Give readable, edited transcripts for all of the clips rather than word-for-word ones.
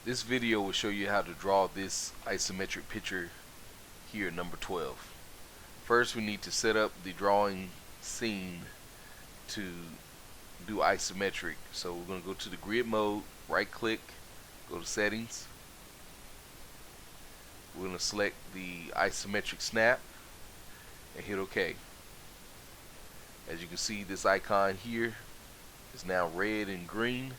This video will show you how to draw this isometric picture here, number 12. First, we need to set up the drawing scene to do isometric. So we're going to go to the grid mode, right click, go to settings. We're going to select the isometric snap and hit OK. As you can see, this icon here is now red and green,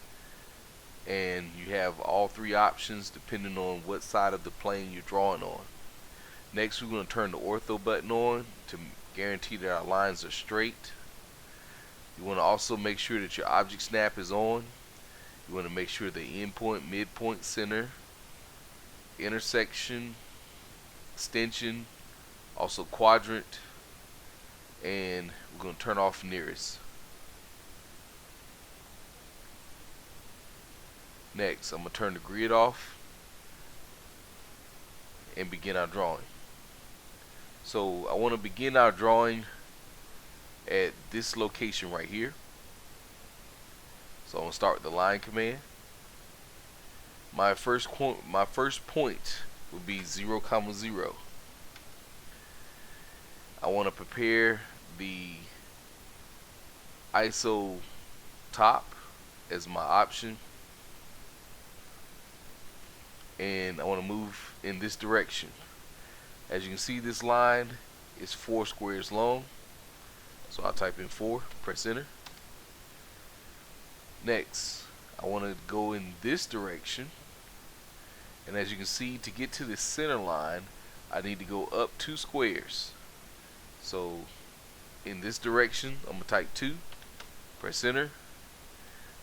and you have all three options depending on what side of the plane you're drawing on. Next, we're going to turn the ortho button on to guarantee that our lines are straight. You want to also make sure that your object snap is on. You want to make sure the endpoint, midpoint, center, intersection, extension, also quadrant, and we're going to turn off nearest. Next, I'm going to turn the grid off and begin our drawing. So I want to begin our drawing at this location right here. So I'm going to start with the line command. My first point would be 0, 0. I want to prepare the ISO top as my option, and I want to move in this direction. As you can see, this line is 4 squares long, so I'll type in 4, press enter. Next, I want to go in this direction, and as you can see, to get to the center line, I need to go up 2 squares. So in this direction, I'm going to type 2, press enter.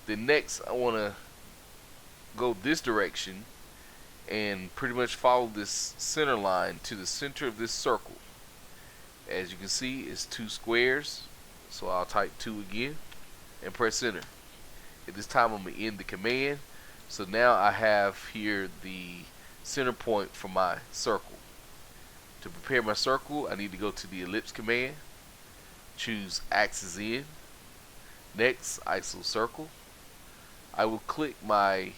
Then next, I want to go this direction and pretty much follow this center line to the center of this circle. As you can see, it's 2 squares, so I'll type 2 again and press enter. At this time, I'm going to end the command. So now I have here the center point for my circle. To prepare my circle, I need to go to the ellipse command, choose axis in. Next, ISO circle. I will click my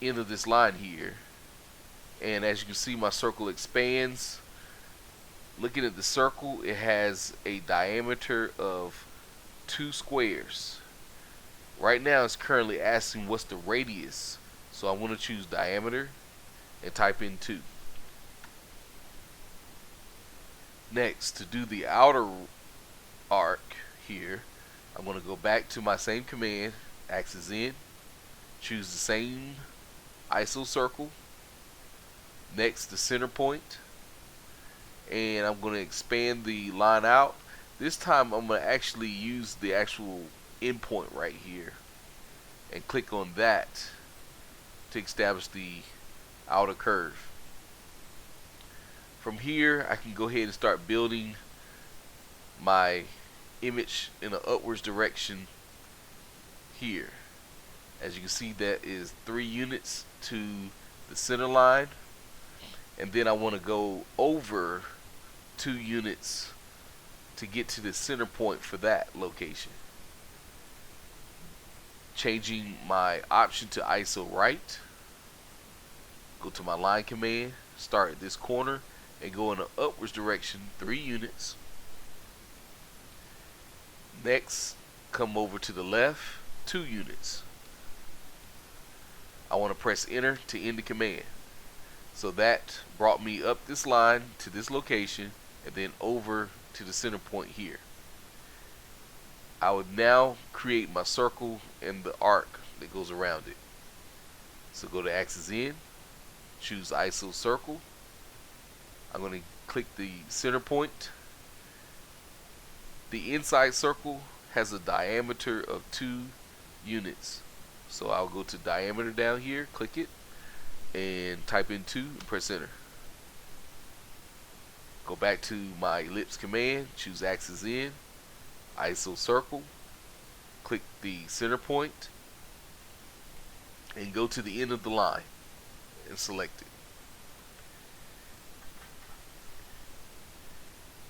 end of this line here, and as you can see, my circle expands. Looking at the circle, it has a diameter of 2 squares. Right now it's currently asking what's the radius, so I want to choose diameter and type in 2. Next, to do the outer arc here, I'm going to go back to my same command, axis in, choose the same ISO circle. Next, the center point, and I'm going to expand the line out. This time I'm going to actually use the actual endpoint right here and click on that to establish the outer curve. From here, I can go ahead and start building my image in an upwards direction here. As you can see, that is 3 units to the center line, and then I want to go over 2 units to get to the center point for that location. Changing my option to ISO right, go to my line command, start at this corner and go in an upwards direction 3 units. Next, come over to the left 2 units. I want to press enter to end the command. So that brought me up this line to this location and then over to the center point here. I would now create my circle and the arc that goes around it. So go to axis in, choose ISO circle. I'm going to click the center point. The inside circle has a diameter of 2 units. So I'll go to diameter down here, click it, and type in 2 and press enter. Go back to my ellipse command, choose axis in, ISO circle, click the center point, and go to the end of the line and select it.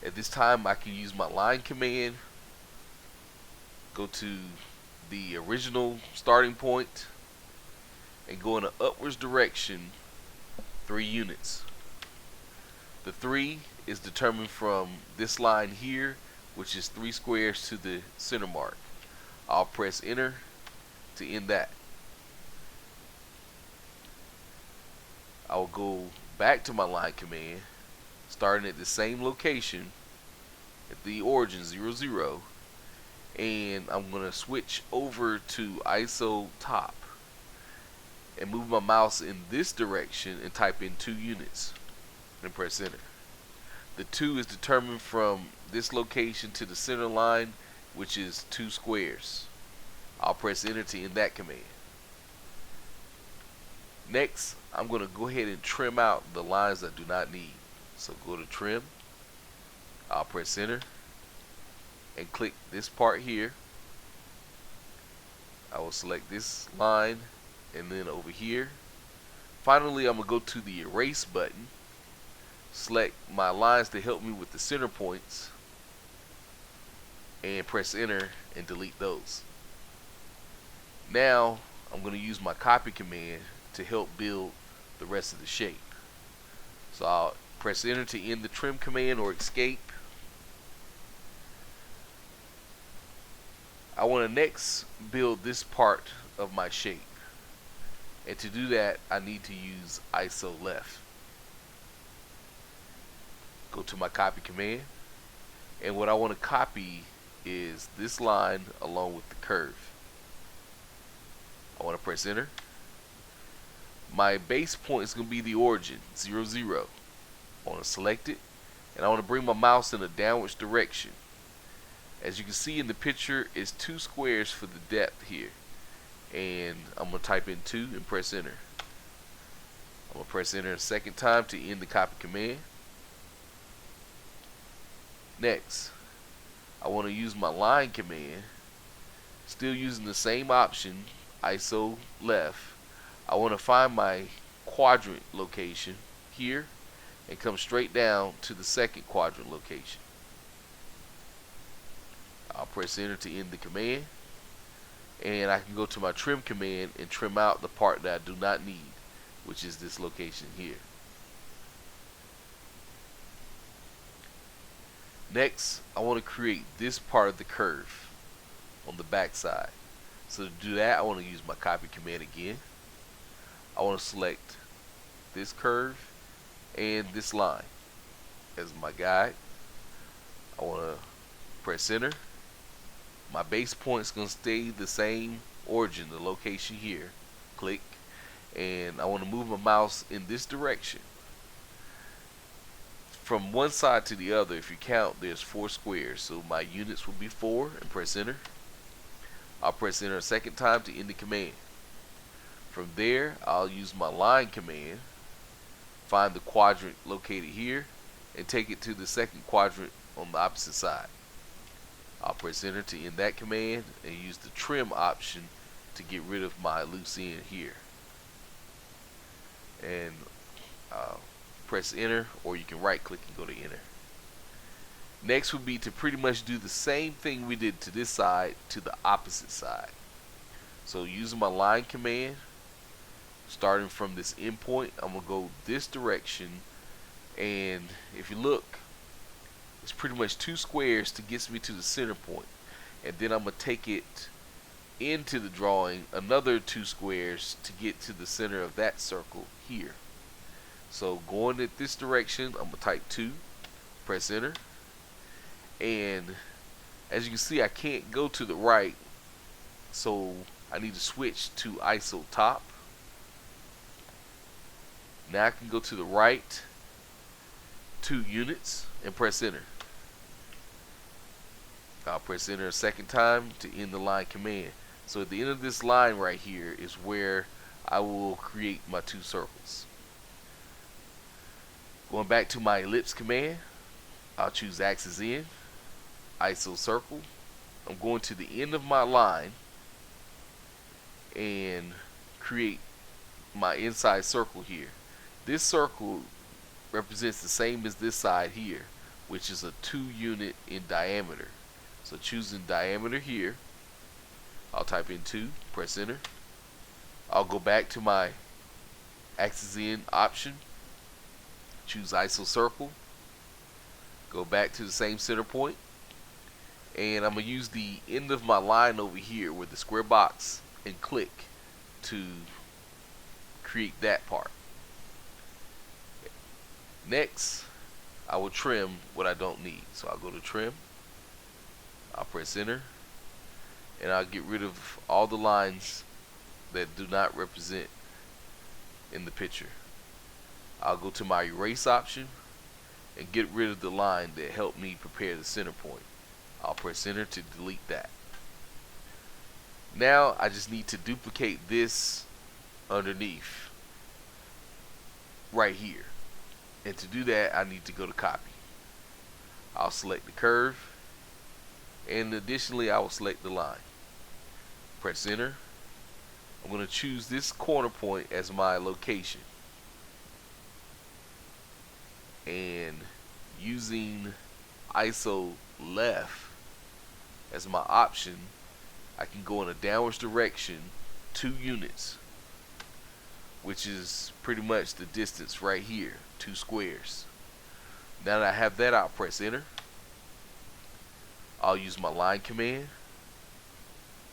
At this time, I can use my line command, go to the original starting point and go in an upwards direction 3 units. The 3 is determined from this line here, which is 3 squares to the center mark. I'll press enter to end that. I will go back to my line command, starting at the same location at the origin 0, 0, and I'm going to switch over to ISO top and move my mouse in this direction and type in 2 units and press enter. The 2 is determined from this location to the center line, which is 2 squares. I'll press enter to end that command. Next, I'm going to go ahead and trim out the lines I do not need. So go to trim, I'll press enter and click this part here. I will select this line and then over here. Finally, I'm going to go to the erase button, select my lines to help me with the center points, and press enter and delete those. Now I'm going to use my copy command to help build the rest of the shape. So I'll press enter to end the trim command or escape. I want to next build this part of my shape, and to do that I need to use ISO left. Go to my copy command, and what I want to copy is this line along with the curve. I want to press enter. My base point is going to be the origin 0, 0. I want to select it, and I want to bring my mouse in a downwards direction. As you can see in the picture, it's 2 squares for the depth here, and I'm going to type in 2 and press enter. I'm going to press enter a second time to end the copy command. Next, I want to use my line command, still using the same option, ISO left. I want to find my quadrant location here and come straight down to the second quadrant location. I'll press enter to end the command, and I can go to my trim command and trim out the part that I do not need, which is this location here. Next, I want to create this part of the curve on the back side. So to do that, I want to use my copy command again. I want to select this curve and this line as my guide. I want to press enter. My base point is going to stay the same origin, the location here. Click, and I want to move my mouse in this direction. From one side to the other, if you count, there's 4 squares, so my units will be 4, and press enter. I'll press enter a second time to end the command. From there, I'll use my line command, find the quadrant located here, and take it to the second quadrant on the opposite side. I'll press enter to end that command and use the trim option to get rid of my loose end here. And press enter, or you can right click and go to enter. Next would be to pretty much do the same thing we did to this side to the opposite side. So using my line command, starting from this endpoint, I'm going to go this direction, and if you look, it's pretty much 2 squares to get me to the center point, and then I'm going to take it into the drawing another 2 squares to get to the center of that circle here. So going at this direction, I'm going to type 2, press enter, and as you can see, I can't go to the right, so I need to switch to ISO top. Now I can go to the right 2 units and press enter. I'll press enter a second time to end the line command. So at the end of this line right here is where I will create my 2 circles. Going back to my ellipse command, I'll choose axis in, ISO circle. I'm going to the end of my line and create my inside circle here. This circle represents the same as this side here, which is a 2 unit in diameter. So choosing diameter here, I'll type in 2, press enter. I'll go back to my axis in option, choose ISO circle, go back to the same center point, and I'm going to use the end of my line over here with the square box and click to create that part. Next, I will trim what I don't need. So I'll go to trim, I'll press enter, and I'll get rid of all the lines that do not represent in the picture. I'll go to my erase option and get rid of the line that helped me prepare the center point. I'll press enter to delete that. Now I just need to duplicate this underneath right here, and to do that I need to go to copy. I'll select the curve, and additionally I will select the line. Press enter. I'm going to choose this corner point as my location, and using ISO left as my option, I can go in a downwards direction 2 units, which is pretty much the distance right here, 2 squares. Now that I have that, I'll press enter. I'll use my line command,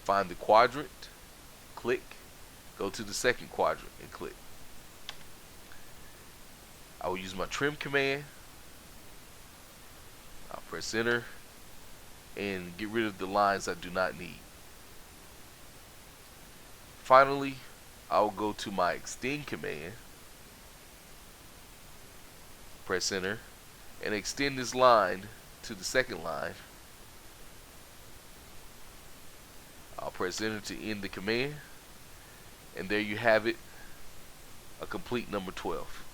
find the quadrant, click, go to the second quadrant and click. I will use my trim command, I'll press enter and get rid of the lines I do not need. Finally, I will go to my extend command, press enter, and extend this line to the second line. I'll press enter to end the command, and there you have it, a complete number 12.